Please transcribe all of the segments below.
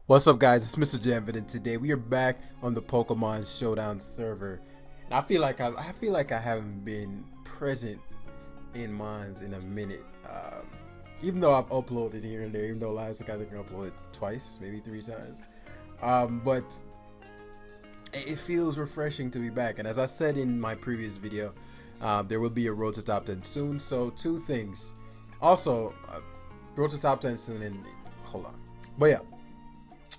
What's up, guys? It's Mr. Jamvid, and today we are back on the Pokemon Showdown server. And I haven't been present in mines in a minute. Even though I've uploaded here and there, even though last week I think I uploaded twice, maybe 3 times. But it feels refreshing to be back. And as I said in my previous video, there will be a Road to Top 10 soon. So 2 things. Also, Road to Top 10 soon, and hold on. But yeah.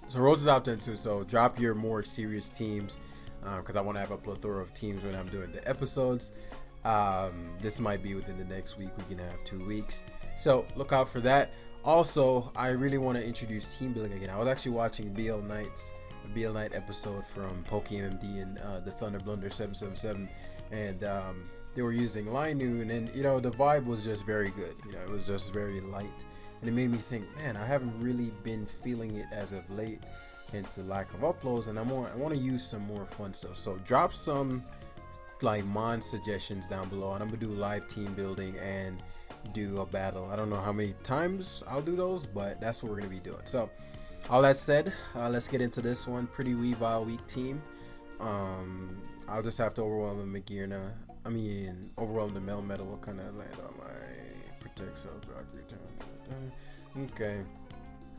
So Road to Top 10 soon, so drop your more serious teams because I want to have a plethora of teams when I'm doing the episodes. This might be within the next week. We can have 2 weeks. So look out for that. Also, I really want to introduce team building again. I was actually watching BL Night episode from PokeMD and the Thunder Blunder 777, and they were using Linune, and the vibe was just very good. It was just very light. And it made me think, man, I haven't really been feeling it as of late, hence the lack of uploads, and I want to use some more fun stuff. So drop some like mon suggestions down below, and I'm gonna do live team building and do a battle. I don't know how many times I'll do those, but that's what we're gonna be doing. So all that said, let's get into this one. Pretty Weavile weak team. I'll just have to overwhelm the overwhelm the Melmetal. What kind of land on my protect cells? Okay.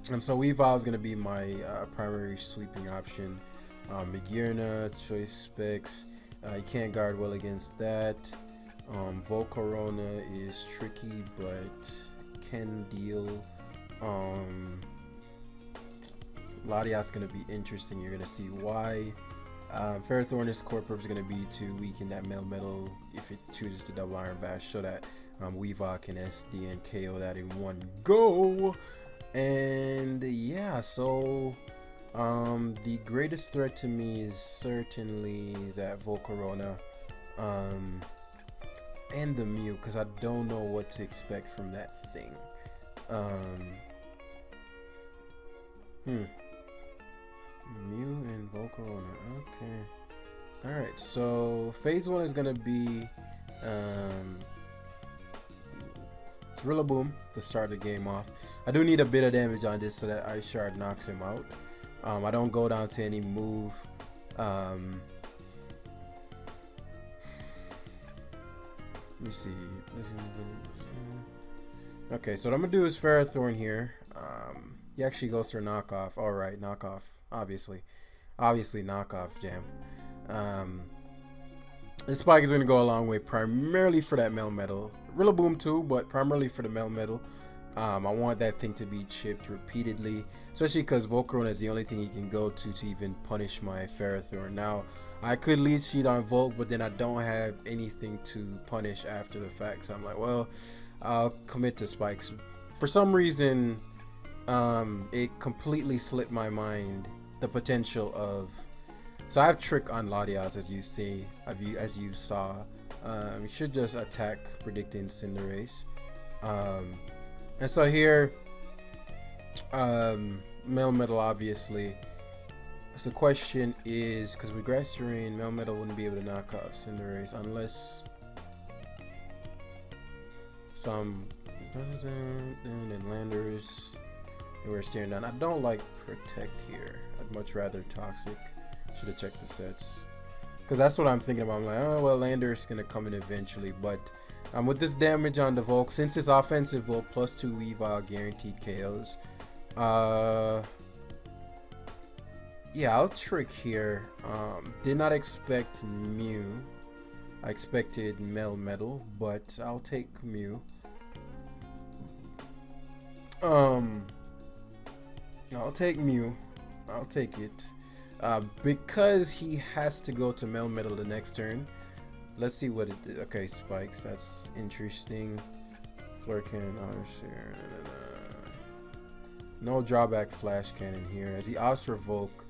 So Weavile is going to be my primary sweeping option. Magearna, choice specs. You can't guard well against that. Volcarona is tricky but can deal. Latias going to be interesting. You're going to see why. Ferrothornus Corporate is going to be to weaken that Melmetal if it chooses to double Iron Bash, so that Weavile can SD and KO that in one go. And yeah, so the greatest threat to me is certainly that Volcarona and the Mew, because I don't know what to expect from that thing. Mew and Volcarona. Okay. Alright, so phase 1 is gonna be Rillaboom to start the game off. I do need a bit of damage on this so that Ice Shard knocks him out. I don't go down to any move. Let me see. Okay, so what I'm gonna do is Ferrothorn here. He actually goes for knockoff. Alright, knockoff. Obviously knockoff jam. This spike is gonna go a long way, primarily for that Melmetal. Rillaboom too, but primarily for the Melmetal. I want that thing to be chipped repeatedly, especially because Volcarona is the only thing he can go to even punish my Ferrothorn. Now, I could lead sheet on Volk, but then I don't have anything to punish after the fact. So I'm like, well, I'll commit to spikes. For some reason, it completely slipped my mind the potential of. So I have Trick on Latias, as you see, as you saw. We should just attack predicting Cinderace. And so here, Melmetal obviously. So the question is, because with Grass Terrain, Melmetal wouldn't be able to knock out Cinderace unless some and Landers. And we're staring down. I don't like Protect here. I'd much rather Toxic. Should have checked the sets, because that's what I'm thinking about. I'm like, oh well, Landers gonna come in eventually, but with this damage on the Volk, since it's offensive Volk plus 2 Weavile guaranteed KOs, yeah, I'll Trick here. Did not expect Mew. I expected Melmetal, but I'll take Mew. I'll take Mew. I'll take it. Because he has to go to Melmetal the next turn. Let's see what it did. Okay, spikes. That's interesting. Flurkin, no drawback Flash Cannon here. As he opts for Volk,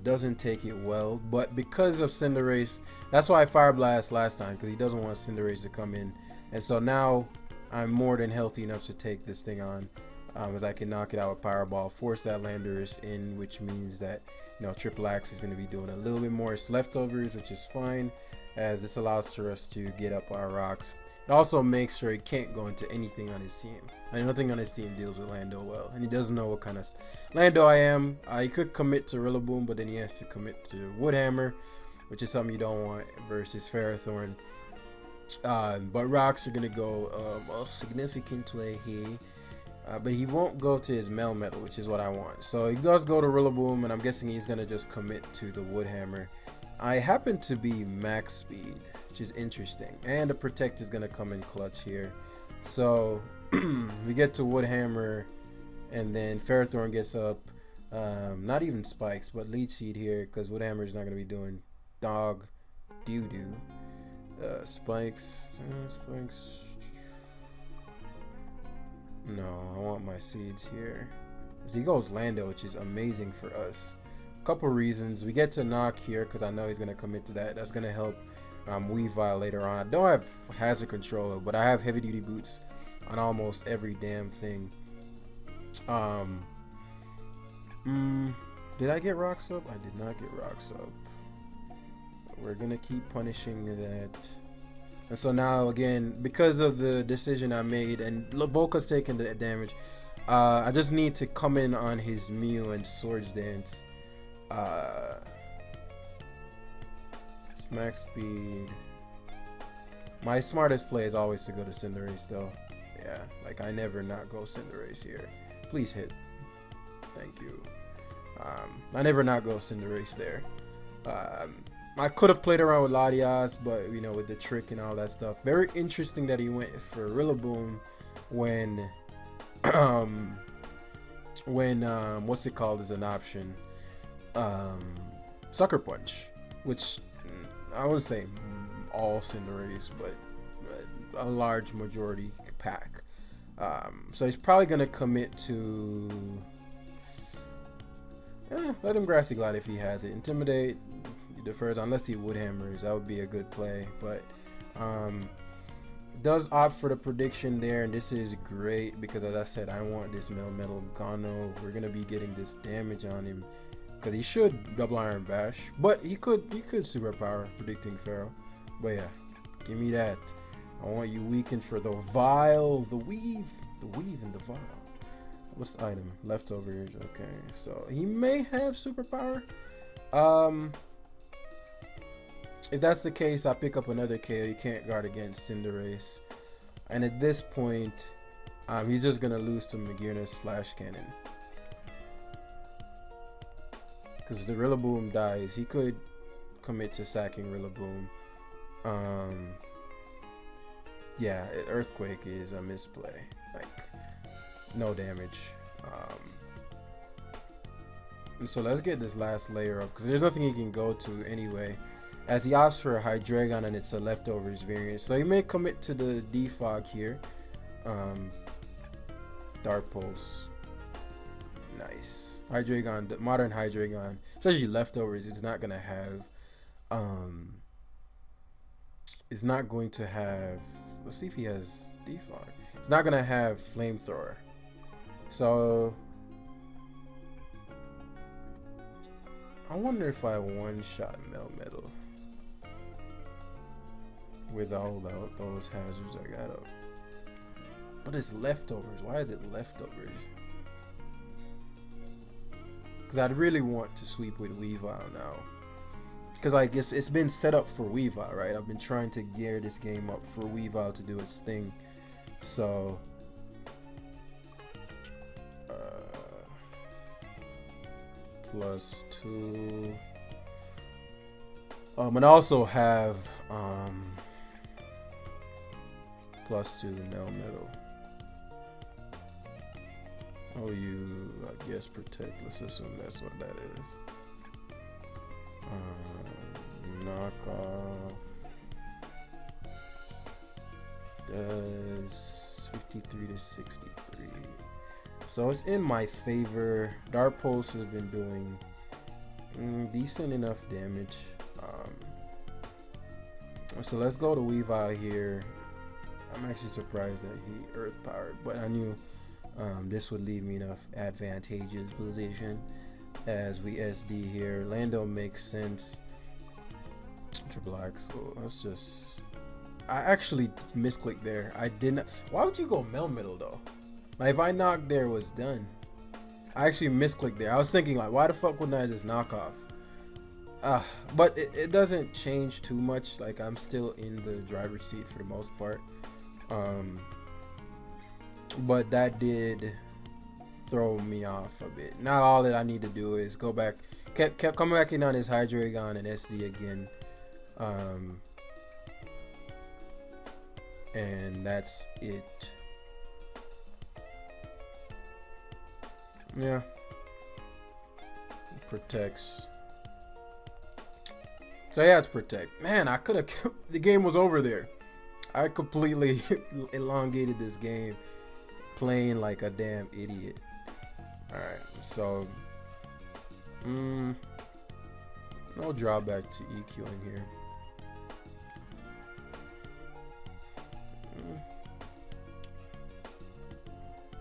doesn't take it well. But because of Cinderace, that's why I Fire Blast last time, because he doesn't want Cinderace to come in. And so now I'm more than healthy enough to take this thing on. As I can knock it out with Powerball, force that Landorus in, which means that Triple Axe is going to be doing a little bit more leftovers, which is fine, as this allows for us to get up our rocks It also makes sure he can't go into anything on his team. And nothing on his team deals with Lando well, and he doesn't know what kind of Lando I am. He could commit to Rillaboom, but then he has to commit to Woodhammer, which is something you don't want, versus Ferrothorn. But rocks are gonna go a significant way here. But he won't go to his Melmetal, which is what I want. So he does go to Rillaboom, and I'm guessing he's gonna just commit to the Woodhammer. I happen to be max speed, which is interesting, and the Protect is gonna come in clutch here. So we get to Woodhammer, and then Ferrothorn gets up. Not even Spikes, but Leech Seed here, because Woodhammer is not gonna be doing dog doo-doo. Spikes. No, I want my seeds here. As he goes Lando, which is amazing for us. Couple reasons. We get to knock here because I know he's gonna commit to that. That's gonna help Weavile later on. I don't have hazard control, but I have heavy duty boots on almost every damn thing. Did I get rocks up? I did not get rocks up. We're gonna keep punishing that. And so now again, because of the decision I made, and Volca's taking the damage, I just need to come in on his Mew and Swords Dance. Max speed. My smartest play is always to go to Cinderace though. Yeah, like I never not go Cinderace here. Please hit. Thank you. I never not go Cinderace there. I could have played around with Latias, but you know, with the trick and all that stuff. Very interesting that he went for Rillaboom when what's it called is an option. Sucker Punch, which I wouldn't say all Cinderace, but a large majority pack. So he's probably gonna commit to let him Grassy Glide if he has it. Intimidate, he defers unless he Woodhammers. That would be a good play, but does opt for the prediction there, and this is great because, as I said, I want this Melmetal Gano. We're gonna be getting this damage on him because he should double Iron Bash, but he could superpower predicting Pharaoh. But yeah, give me that. I want you weakened for the Vile, the Weave and the Vile. What's the item? Leftovers. Okay, so he may have superpower. If that's the case, I pick up another KO. You can't guard against Cinderace, and at this point, he's just gonna lose to Magirna's Flash Cannon. Because the Rillaboom dies, he could commit to sacking Rillaboom. Yeah, Earthquake is a misplay. Like, no damage. And so let's get this last layer up, because there's nothing he can go to anyway. As he opts for a Hydreigon, and it's a leftovers variant. So he may commit to the Defog here. Dark Pulse. Nice. Hydreigon, modern Hydreigon, especially leftovers, it's not gonna have it's not going to have, let's see if he has Defog. It's not gonna have Flamethrower. So I wonder if I one-shot Melmetal with all those hazards I got up. But it's leftovers. Why is it leftovers? Because I'd really want to sweep with Weavile now. Because like it's been set up for Weavile, right? I've been trying to gear this game up for Weavile to do its thing. So +2. And also have +2 Melmetal. Oh, you, I guess, protect. Let's assume that's what that is. Knockoff does 53 to 63. So it's in my favor. Dark Pulse has been doing decent enough damage. So let's go to Weavile here. I'm actually surprised that he Earth Powered, but I knew this would leave me enough advantageous position as we SD here. Lando makes sense. Triple X. So let's just I actually misclicked there. I didn't. Why would you go Melmetal though? Like if I knocked there, it was done. I actually misclicked there. I was thinking like, why the fuck wouldn't I just knock off? But it doesn't change too much. Like I'm still in the driver's seat for the most part. But that did throw me off a bit. Now all that I need to do is go back, kept coming back in on his Hydreigon and SD again. And that's it. Yeah. Protects. So yeah, it's protect. Man, I could have kept, the game was over there. I completely elongated this game, playing like a damn idiot. Alright, so no drawback to EQing here.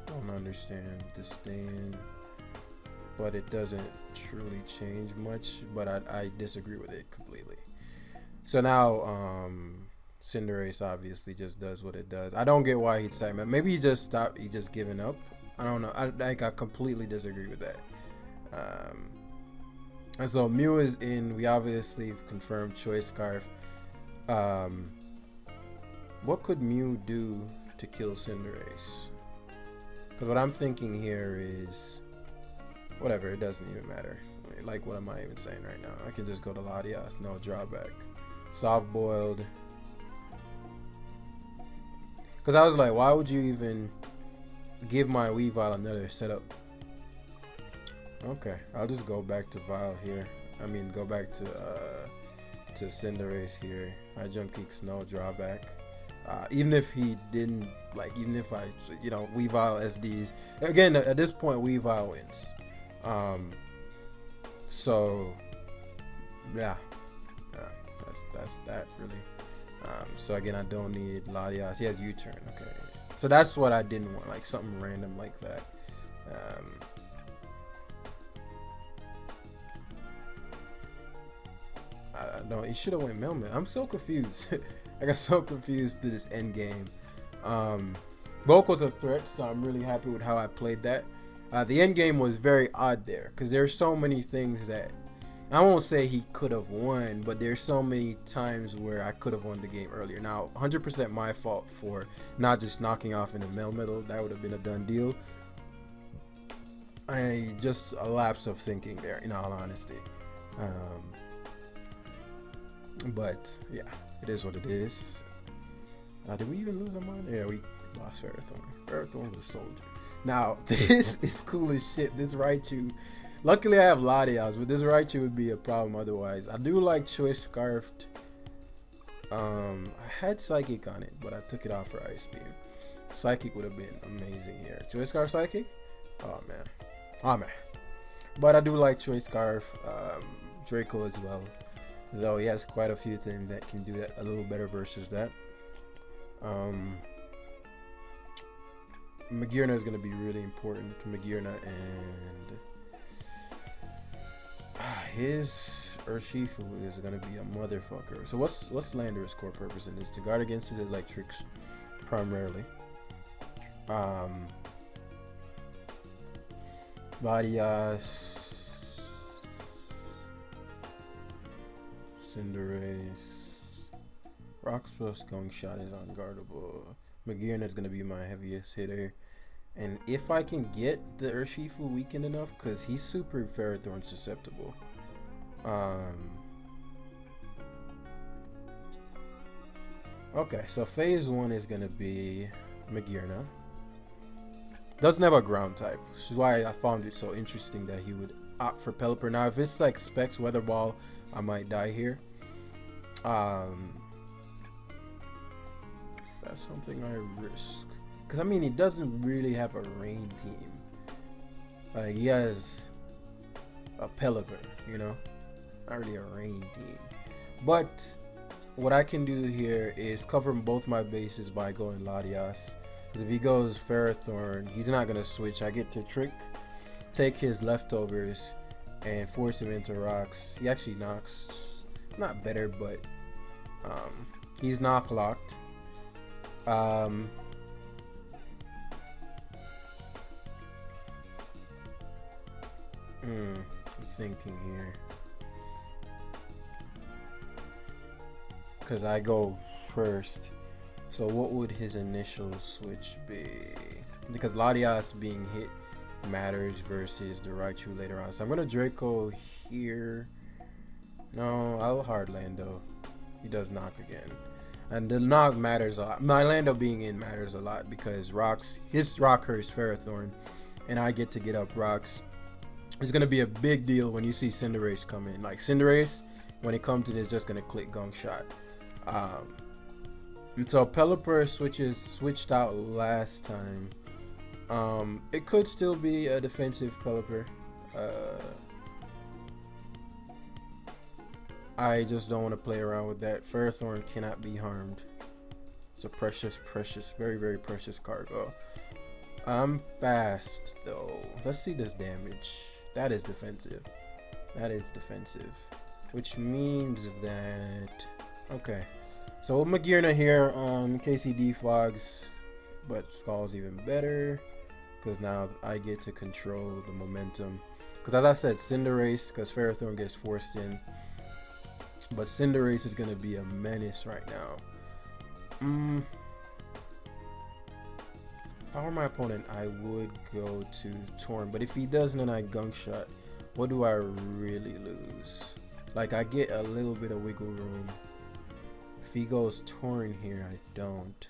Don't understand the stand, but it doesn't truly change much, but I disagree with it completely. So now Cinderace obviously just does what it does. I don't get why he'd say, man, maybe he just stopped, he just giving up. I don't know. I completely disagree with that. And so Mew is in. We obviously confirmed Choice Scarf. What could Mew do to kill Cinderace? Because what I'm thinking here is, whatever, it doesn't even matter. Like, what am I even saying right now? I can just go to Latias, no drawback. Soft boiled. Because I was like, why would you even give my Weavile another setup? Okay, I'll just go back to Vile here. I mean, go back to Cinderace here. I jump kicks, no drawback. Even if he didn't, like, even if I, Weavile SDs. Again, at this point, Weavile wins. So, yeah, that's that really. So again, I don't need Latias. He has U-turn. Okay, so that's what I didn't want, like something random like that. I don't. He should have went Melman. I'm so confused. I got so confused through this end game. Bulk was a threat, so I'm really happy with how I played that. The end game was very odd there because there's so many things that I won't say he could have won, but there's so many times where I could have won the game earlier. Now, 100% my fault for not just knocking off in the Melmetal. That would have been a done deal. Just a lapse of thinking there, in all honesty. But yeah, it is what it is. Did we even lose a mine? Yeah, we lost Ferrothorn. Ferrothorn was a soldier. Now, this is cool as shit. This Raichu. Luckily, I have Latias, but this Raichu would be a problem otherwise. I do like Choice Scarfed. I had Psychic on it, but I took it off for Ice Beam. Psychic would have been amazing here. Choice Scarf Psychic? Oh, man. Oh, man. But I do like Choice Scarf. Draco as well. Though he has quite a few things that can do that a little better versus that. Magearna is going to be really important to Magearna, and his Urshifu is going to be a motherfucker. So what's Landorus' core purpose in this? To guard against his electrics primarily. Latias, Cinderace, Rock's plus Gong Shot is unguardable. Magearna is going to be my heaviest hitter. And if I can get the Urshifu weakened enough, because he's super Ferrothorn susceptible. Okay, so phase 1 is going to be Magearna. Doesn't have a ground type, which is why I found it so interesting that he would opt for Pelipper. Now, if it's like Specs Weather Ball, I might die here. Is that something I risk? Because, I mean, he doesn't really have a rain team. Like, he has a Pelipper, you know? Not really a rain team. But what I can do here is cover both my bases by going Latias. Because if he goes Ferrothorn, he's not going to switch. I get to Trick, take his leftovers, and force him into rocks. He actually knocks, not better, but He's knock locked. I'm thinking here. Because I go first. So what would his initial switch be? Because Latias being hit matters versus the Raichu later on. So I'm going to Draco here. No, I'll hard Lando. He does knock again. And the knock matters a lot. My Lando being in matters a lot because his rock hurts Ferrothorn. And I get to get up rocks. It's going to be a big deal when you see Cinderace come in. Like Cinderace, when it comes in, is just going to click Gunk Shot. And so Pelipper switched out last time. It could still be a defensive Pelipper. I just don't want to play around with that. Ferrothorn cannot be harmed. It's a precious, very, very precious cargo. I'm fast though. Let's see this damage. That is defensive. That is defensive. Which means that... Okay. So Magearna here, in case he defogs, but Skull's even better. Because now I get to control the momentum. Because as I said, Cinderace, because Ferrothorn gets forced in. But Cinderace is going to be a menace right now. If I were my opponent, I would go to Torn. But if he doesn't and I Gunk Shot, what do I really lose? Like, I get a little bit of wiggle room. If he goes Torn here, I don't.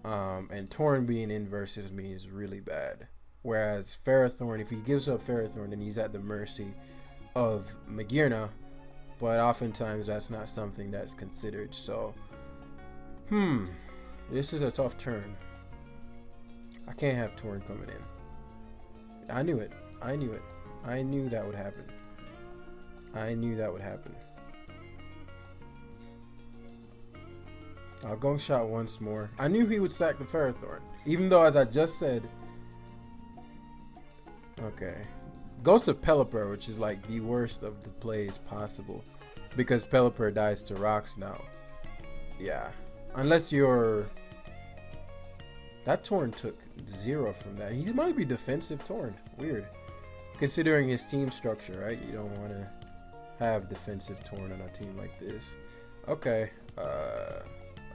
And Torn being in versus me is really bad. Whereas Ferrothorn, if he gives up Ferrothorn, then he's at the mercy of Magearna. But oftentimes that's not something that's considered. So, this is a tough turn. I can't have Torn coming in. I knew it. I knew it. I knew that would happen. I knew that would happen. I'll Gunk Shot once more. I knew he would sack the Ferrothorn. Even though, as I just said... Okay. Goes to Pelipper, which is like the worst of the plays possible. Because Pelipper dies to rocks now. Yeah. Unless you're... That Torn took 0 from that. He might be defensive Torn. Weird. Considering his team structure, right? You don't want to have defensive Torn on a team like this. Okay.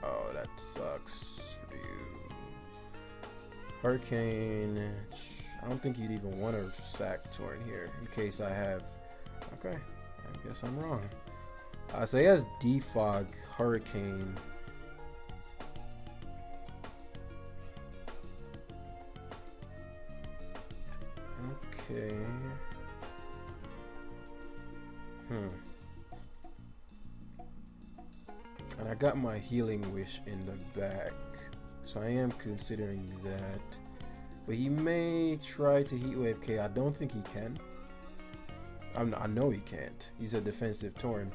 Oh, that sucks for you. Hurricane. I don't think you'd even want to sack Torn here in case I have... Okay. I guess I'm wrong. So he has Defog, Hurricane. Okay. And I got my Healing Wish in the back. So I am considering that. But he may try to Heat Wave K. I don't think he can. I know he can't. He's a defensive Torn.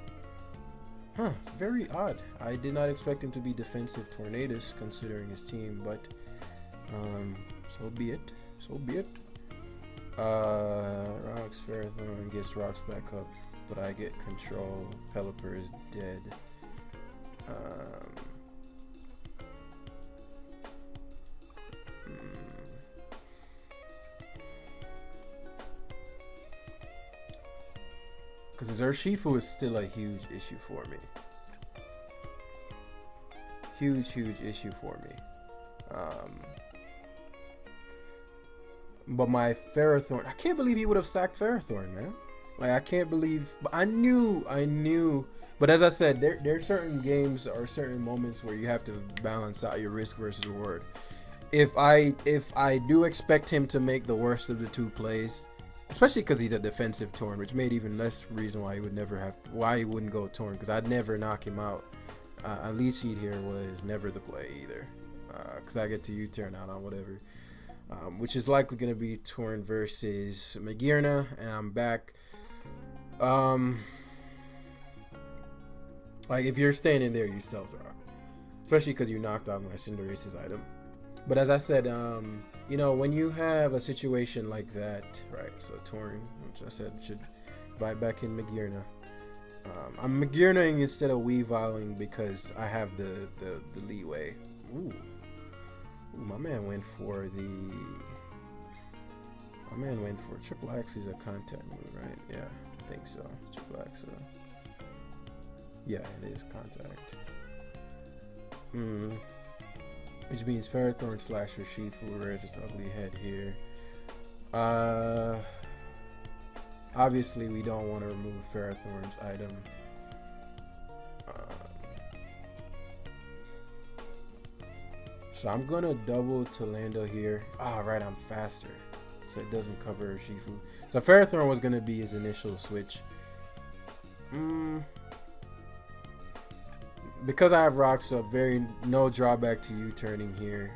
Huh, very odd. I did not expect him to be defensive Tornadus considering his team, but so be it. So be it. Rocks, Ferrothorn gets rocks back up, but I get control. Pelipper is dead. Because Urshifu is still a huge issue for me. Huge issue for me. But my Ferrothorn, I can't believe he would have sacked Ferrothorn, man. Like, I can't believe, but I knew. But as I said, there are certain games or certain moments where you have to balance out your risk versus reward. If I do expect him to make the worst of the two plays, especially because he's a defensive Torn, which made even less reason why he wouldn't go Torn, because I'd never knock him out. A lead sheet here was never the play either, because I get to U-turn out on whatever. Which is likely going to be Torn versus Magearna, and I'm back. Like, if you're staying in there, you Stealth Rock. Especially because you knocked out my Cinderace's item. But as I said, you know, when you have a situation like that, right, so Torn, which I said should invite back in Magearna. I'm Magirnaing instead of Weaviling because I have the leeway. Ooh, my man went for triple axe is a contact move, right? Yeah, I think so. Triple axe. Yeah, it is contact. Which means Ferrothorn Slasher Shifu rears its ugly head here. Obviously, we don't want to remove Ferrothorn's item. So I'm gonna double to Lando here. Right, I'm faster, so it doesn't cover Shifu. So Ferrothorn was gonna be his initial switch. Because I have rocks up, no drawback to you turning here.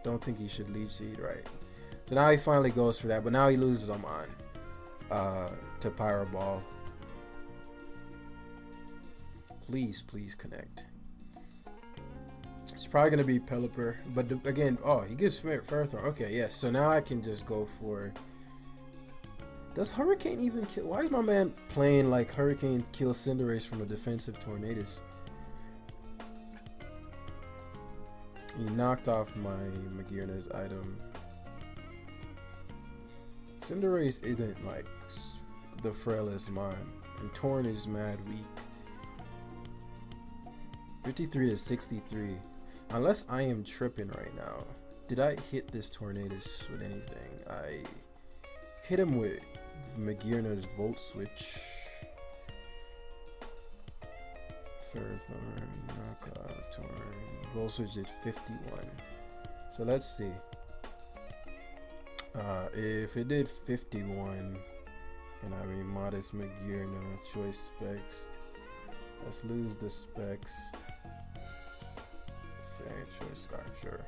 Don't think he should lead seed, right? So now he finally goes for that, but now he loses them on to Pyro Ball. Please connect. It's probably gonna be Pelipper, but again, he gives Ferrothorn. Okay, yes. So now I can just go for. Does Hurricane even kill? Why is my man playing like Hurricane kills Cinderace from a defensive Tornadus? He knocked off my Magirna's item. Cinderace isn't like the frailest mine, and Torn is mad weak. 53 to 63. Unless I am tripping right now. Did I hit this Tornadus with anything? I hit him with Magirna's Volt Switch. Ferrothorn, knockout, Torn. Volt Switch did 51. So let's see. If it did 51, and I mean modest Magirna, choice specs. Let's lose the specs. Say choice scar, sure.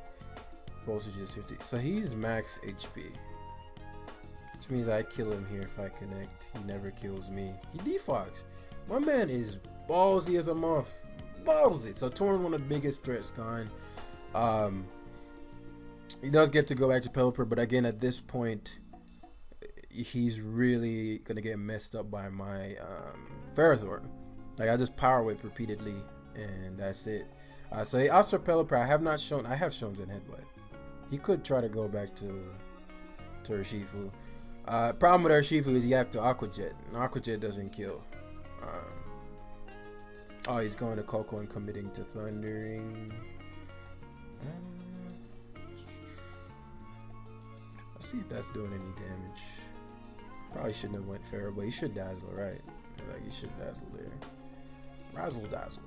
Voltage is 50. So he's max HP. Which means I kill him here if I connect. He never kills me. He defogs. My man is ballsy as a muff. Ballsy. So Torn, one of the biggest threats gone. He does get to go back to Pelipper, but again at this point he's really gonna get messed up by my Ferrothorn. Like I just power whip repeatedly and that's it. So he opts for Pelipper. I have shown Zen Headbutt. He could try to go back to Urshifu. Problem with Urshifu is you have to Aqua Jet. And Aqua Jet doesn't kill. He's going to Coco and committing to Thundering. Let's see if that's doing any damage. Probably shouldn't have went Pharaoh, but he should Dazzle, right? Like he should Dazzle there. Razzle Dazzle.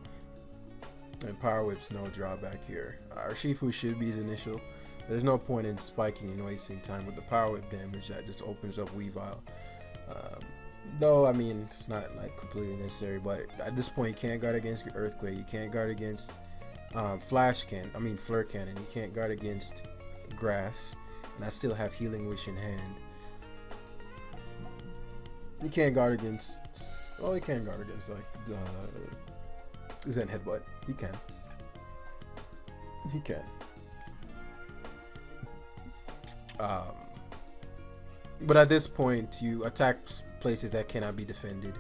And Power Whip's no drawback here. Urshifu should be his initial. There's no point in spiking and wasting time with the Power Whip damage that just opens up Weavile. Though, I mean, it's not like completely necessary, but at this point, you can't guard against Earthquake. You can't guard against Flare Cannon. You can't guard against Grass. And I still have Healing Wish in hand. You can't guard against. Oh, you can't guard against like Zen Headbutt. He can. He can. But at this point, you attack places that cannot be defended.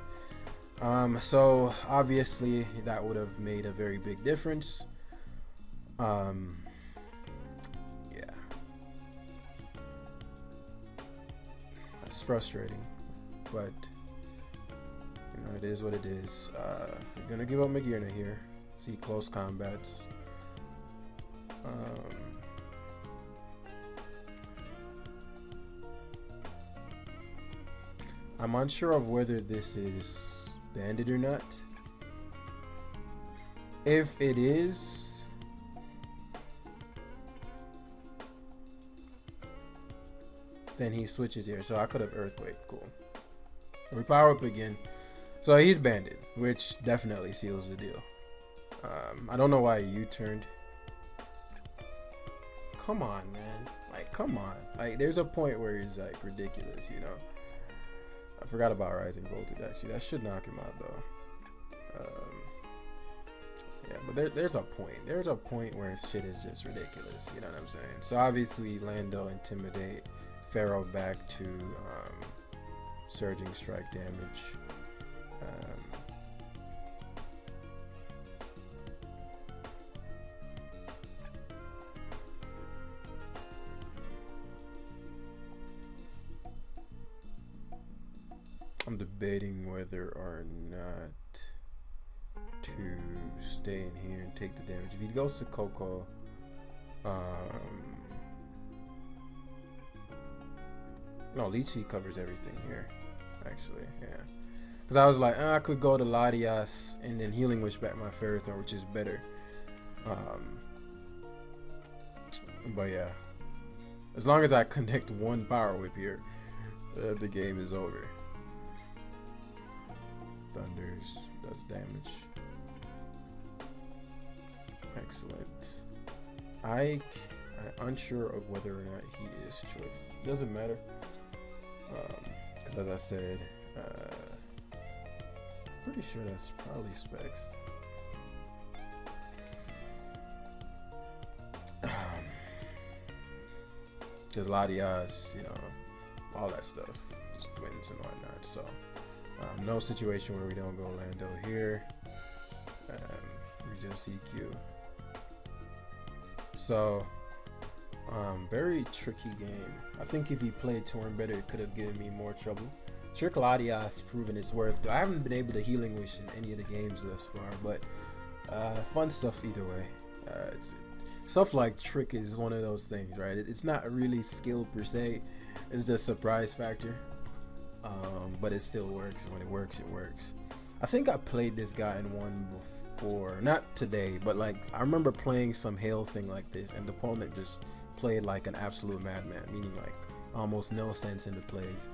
So obviously that would have made a very big difference. Yeah. That's frustrating, but you know, it is what it is. You're gonna give up Magirna here. See close combats. I'm unsure of whether this is banded or not. If it is, then he switches here. So I could have Earthquake. Cool. We power up again. So he's banded, which definitely seals the deal. I don't know why you turned. Come on, man. Like, come on. Like, there's a point where he's like ridiculous, you know. I forgot about Rising Voltage, actually. That should knock him out, though. Yeah, but there's a point. There's a point where shit is just ridiculous. You know what I'm saying? So, obviously, Lando Intimidate. Pharaoh back to Surging Strike damage. I'm debating whether or not to stay in here and take the damage. If he goes to Coco, no, Lychee covers everything here, actually, yeah. Because I was like, I could go to Latias and then Healing Wish back my Ferrothorn, which is better. But yeah, as long as I connect one Power Whip here, the game is over. Thunders does damage. Excellent. I'm unsure of whether or not he is choice. Doesn't matter. Because as I said, pretty sure that's probably specs. Because Latias, you know, all that stuff, just wins and whatnot. So no situation where we don't go Lando here. We just EQ. So very tricky game. I think if he played Torn better, it could have given me more trouble. Trick Latias proven its worth. I haven't been able to Healing Wish in any of the games thus far, but fun stuff either way. Stuff like Trick is one of those things, right? It's not really skill per se. It's just surprise factor. But it still works. When it works, it works. I think I played this guy in one before, not today, but like I remember playing some Hail thing like this, and the opponent just played like an absolute madman, meaning like almost no sense in the plays.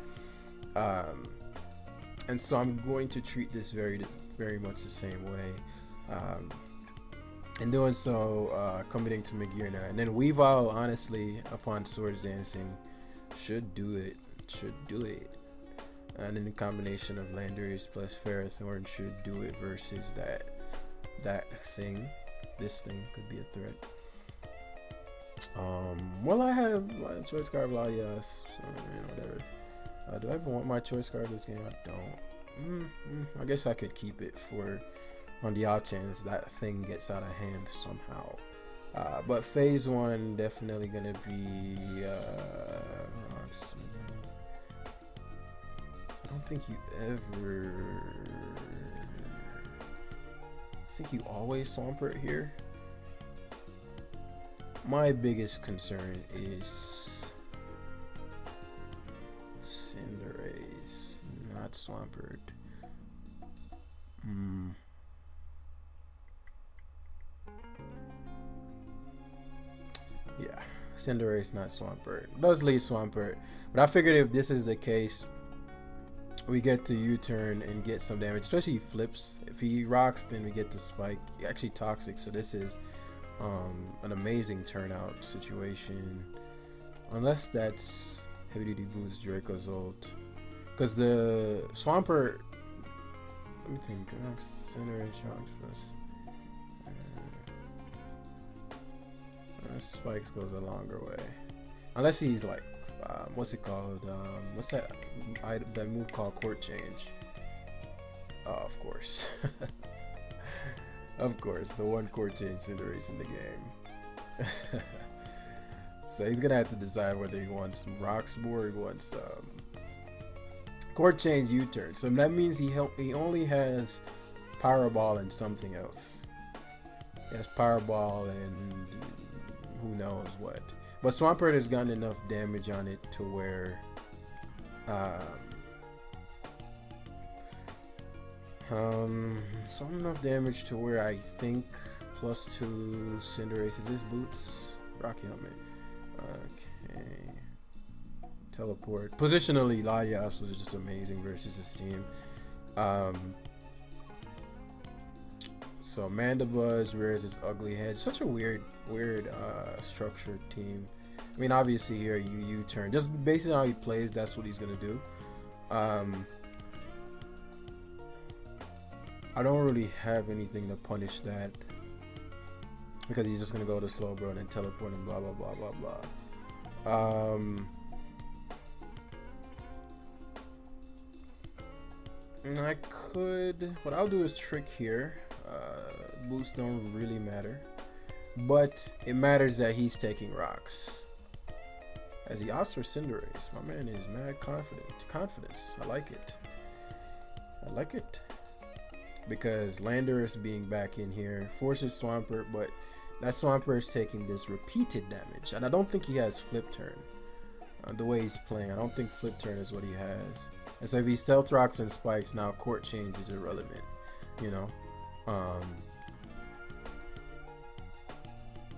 And so I'm going to treat this very much the same way. In doing so, committing to Magearna, and then Weavile, honestly, upon Swords Dancing, should do it. And then the combination of Landorus plus Ferrothorn should do it versus that thing. This thing could be a threat. Well, I have choice card Latias, so whatever. Do I even want my choice card this game? I don't. I guess I could keep it for on the odd chance that thing gets out of hand somehow. But phase one definitely gonna be. I don't think you ever. I think you always Swampert here. My biggest concern is Cinderace, not Swampert. Yeah, Cinderace, not Swampert. Does lead Swampert, but I figured if this is the case, we get to U-turn and get some damage, especially if he flips. If he rocks, then we get to Spike. Actually Toxic, so this is an amazing turnout situation, unless that's Heavy Duty Boost Draco's ult, because the Swampert, let me think, Cinderace rocks plus Spikes goes a longer way, unless he's like what's it called, what's that move called, Court Change. Oh, of course. Of course, the one Court Change Cinderace in the game. So he's gonna have to decide whether he wants Roxbore or he wants Court Change U-turn. So that means he only has Powerball and something else. He has Powerball and who knows what. But Swampert has gotten enough damage on it to where so enough damage to where I think +2 Cinderace. Is this Boots? Rocky Helmet. Okay. Teleport. Positionally, Latias was just amazing versus his team. So Mandibuzz rears his ugly head. Such a weird structured team. I mean, obviously here you U-turn. Just based on how he plays, that's what he's gonna do. I don't really have anything to punish that, because he's just gonna go to Slowbro and then teleport and blah blah blah blah blah. I could. What I'll do is trick here. Boots don't really matter, but it matters that he's taking rocks. As he opts for Cinderace, my man is mad confident. Confidence. I like it. I like it. Because Landorus being back in here forces Swampert, but that Swampert is taking this repeated damage, and I don't think he has Flip Turn. The way he's playing, I don't think Flip Turn is what he has. And so if he Stealth Rocks and Spikes, now Court Change is irrelevant. You know.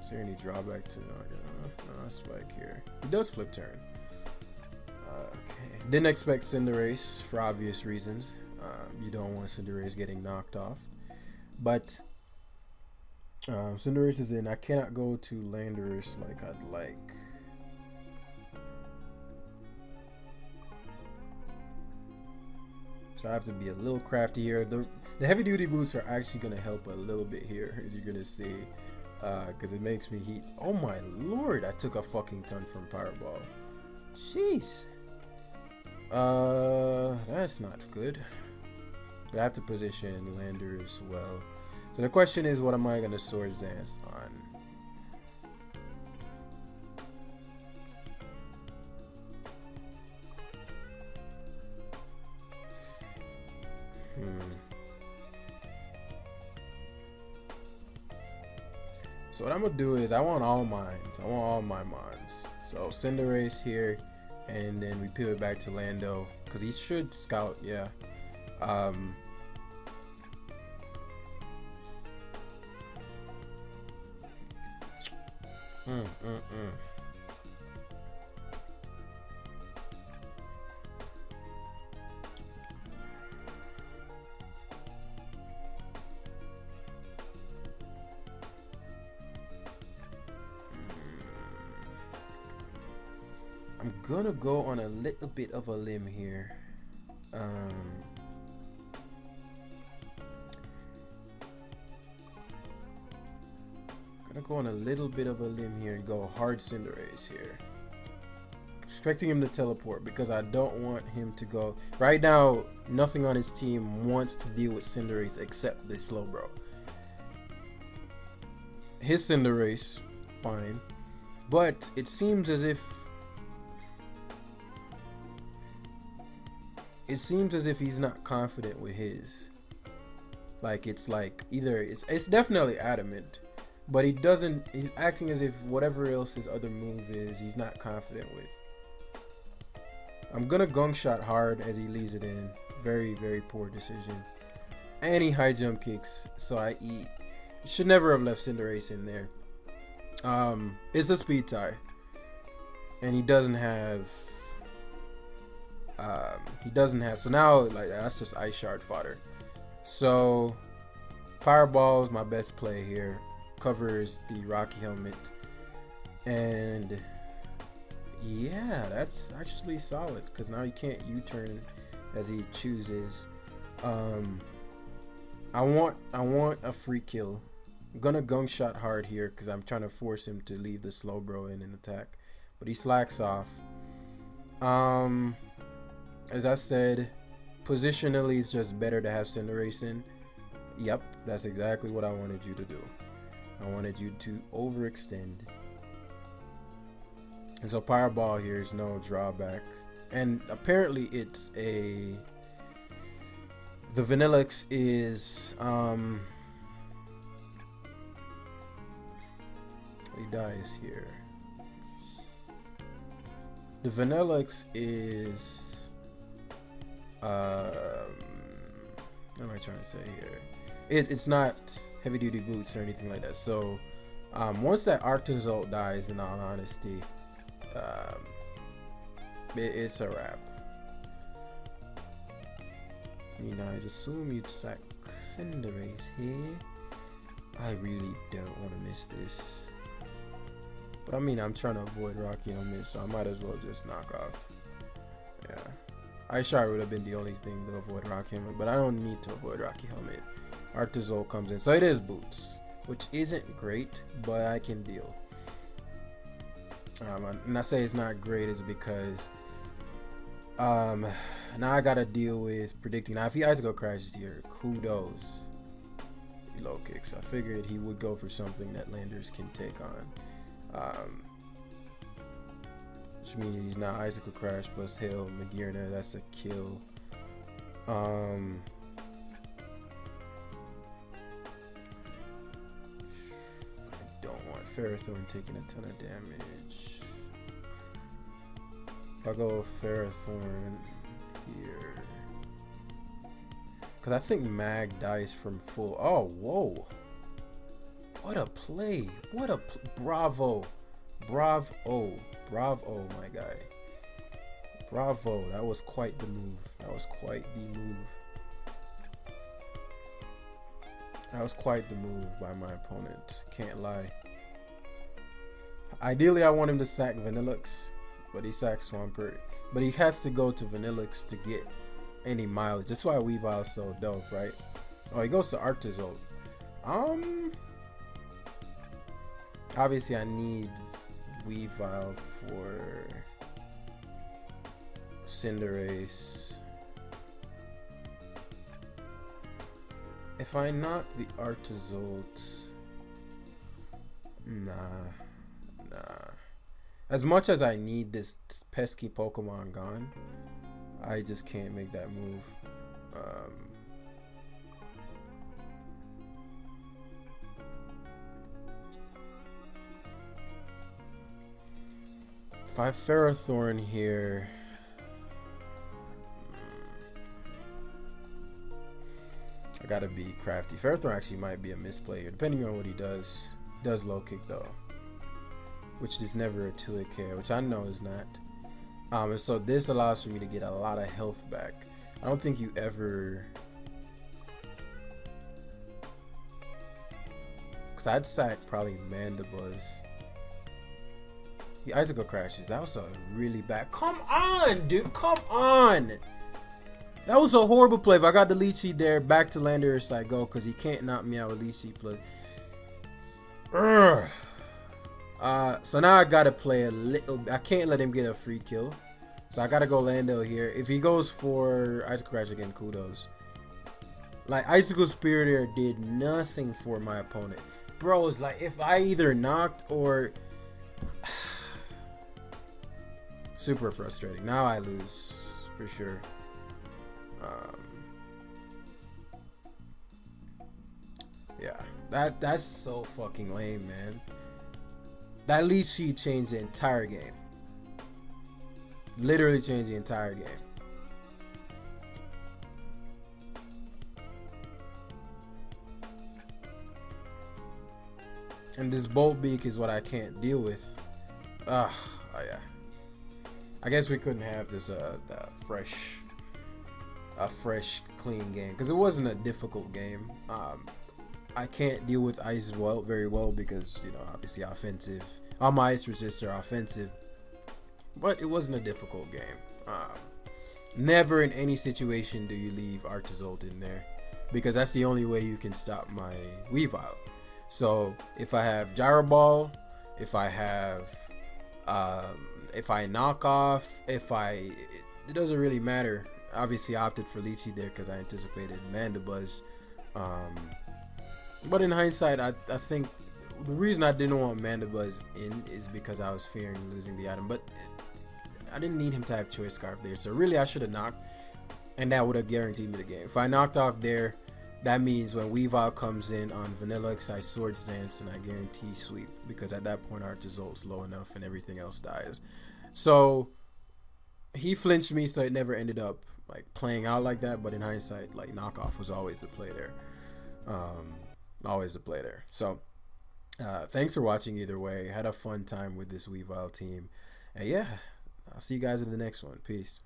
Is there any drawback to Spike here? He does Flip Turn. Okay. Didn't expect Cinderace for obvious reasons. You don't want Cinderace getting knocked off. But Cinderace is in. I cannot go to Landorus like I'd like. So I have to be a little crafty here. The heavy duty boots are actually going to help a little bit here, as you're going to see. Because it makes me heat. Oh my lord, I took a fucking ton from Powerball. Jeez. That's not good. But I have to position Lander as well. So the question is, what am I going to Swords Dance on? So what I'm gonna do is I want all mines. I want all my mons. So Cinderace here, and then we pivot back to Lando because he should scout. Yeah. I'm gonna go on a little bit of a limb here. Gonna go on a little bit of a limb here and go hard Cinderace here. Expecting him to teleport because I don't want him to go. Right now, nothing on his team wants to deal with Cinderace except the Slowbro. His Cinderace, fine. But it seems as if he's not confident with his. Like it's like either it's definitely adamant, but he's acting as if whatever else his other move is, he's not confident with. I'm gonna gong shot hard as he leaves it in. Very, very poor decision. And he high jump kicks, so I eat. Should never have left Cinderace in there. It's a speed tie. And he doesn't have so now like that's just Ice Shard fodder. So Fireball is my best play here. Covers the Rocky Helmet. And yeah, that's actually solid because now he can't U-turn as he chooses. I want a free kill. I'm gonna gong shot hard here because I'm trying to force him to leave the Slowbro in an attack, but he slacks off. As I said, positionally it's just better to have Cinderace in. Yep, that's exactly what I wanted you to do. I wanted you to overextend. And so Fireball here is no drawback. And apparently it's the Vanillix is he dies here. The Vanillix is what am I trying to say here? It's not heavy duty boots or anything like that. So once that Arctozolt dies, in all honesty, it's a wrap. You know, I'd assume you'd sack Cinderace here. I really don't want to miss this. But I mean, I'm trying to avoid Rocky Helmet, so I might as well just knock off. Yeah. Ice Shard would have been the only thing to avoid Rocky Helmet, but I don't need to avoid Rocky Helmet. Arctozolt comes in. So it is boots, which isn't great, but I can deal. And I say it's not great is because Um, Now I gotta deal with predicting. Now if he Icicle crashes here, kudos. He low kicks. I figured he would go for something that landers can take on. Which means he's not Icicle crash plus hail Magirna. That's a kill. I don't want Ferrothorn taking a ton of damage. If I go Ferrothorn here, because I think Mag dies from full. Oh, whoa! What a play! What a bravo, bravo, bravo, my guy! Bravo! That was quite the move. That was quite the move. That was quite the move by my opponent. Can't lie. Ideally, I want him to sack Vanillux, but he sacks Swampert. But he has to go to Vanillux to get any mileage. That's why Weavile's so dope, right? Oh, he goes to Arctozolt. Obviously, I need Weavile for Cinderace. If I knock the Arctozolt, nah. As much as I need this pesky Pokemon gone, I just can't make that move. If I Ferrothorn here, I gotta be crafty. Ferrothorn actually might be a misplay here, depending on what he does. He does low kick though, which is never a 2-hit KO, which I know is not. And so this allows for me to get a lot of health back. I don't think you ever, because I'd sack probably Mandibuzz. The Icicle crashes. That was a really bad. Come on, dude. Come on. That was a horrible play. If I got the Leech Seed there, back to Landorus I go, because he can't knock me out with Leech Seed play. So now I gotta play a little. I can't let him get a free kill, so I gotta go Lando here. If he goes for Icicle Crash again, kudos. Like Icicle Spirit Air did nothing for my opponent, bro. It's like if I either knocked or super frustrating. Now I lose for sure. Yeah, that's so fucking lame, man. That Leech Seed changed the entire game. Literally changed the entire game. And this Bolt Beak is what I can't deal with. Oh yeah. I guess we couldn't have this a fresh, clean game because it wasn't a difficult game. I can't deal with ice very well because, you know, obviously offensive. All my ice resists are offensive, but it wasn't a difficult game. Never in any situation do you leave Arctozolt in there because that's the only way you can stop my Weavile. So if I have Gyro Ball, if I knock off, it doesn't really matter. Obviously, I opted for Leech Seed there because I anticipated Mandibuzz. But in hindsight, I think the reason I didn't want Mandibuzz in is because I was fearing losing the item. But I didn't need him to have Choice Scarf there. So really, I should have knocked, and that would have guaranteed me the game. If I knocked off there, that means when Weavile comes in on Vanillux, I Swords Dance and I guarantee sweep because at that point Arctozolt's low enough and everything else dies. So he flinched me, so it never ended up like playing out like that. But in hindsight, like knockoff was always the play there. Always the play there. So thanks for watching either way. Had a fun time with this Weavile team. And yeah, I'll see you guys in the next one. Peace.